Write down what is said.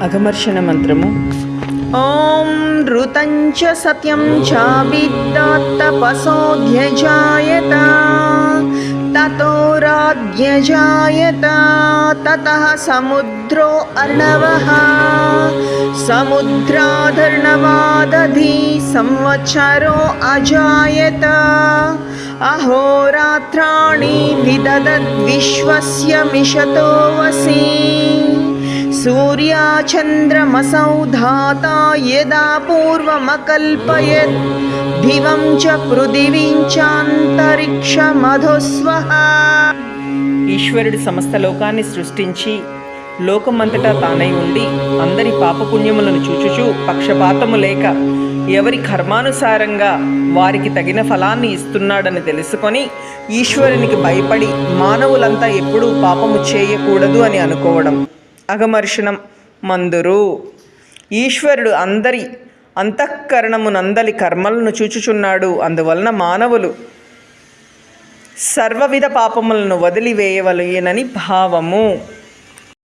అఘమర్షణ మంత్రము. ఓం ఋతం చ సత్యం చ విద్యాత్తపసోऽధ్యజాయత తతో రాజ్ఞజాయత తతః సముద్రో అర్ణవః సముద్రాదర్ణవాదధి సంవత్సరో అజాయత అహోరాత్రాణి విదదద్విశ్వస్య మిషతో వసి సూర్యాచంద్రమసౌ ధాతా యదా పూర్వమకల్పయత్ దివం చ పృథివీం చాంతరిక్షమధుస్వః. ఈశ్వరుడు సమస్త లోకాన్ని సృష్టించి లోకమంతటా తానై ఉండి అందరి పాపపుణ్యములను చూచుచూ పక్షపాతము లేక ఎవరి కర్మానుసారంగా వారికి తగిన ఫలాన్ని ఇస్తున్నాడని తెలుసుకొని ఈశ్వరునికి భయపడి మానవులంతా ఎప్పుడూ పాపము చేయకూడదు అని అనుకోవడం అఘమర్షణం మందురు. ఈశ్వరుడు అందరి అంతఃకరణమునందలి కర్మలను చూచుచున్నాడు. అందువలన మానవులు సర్వవిధ పాపములను వదిలివేయవలెనని భావము.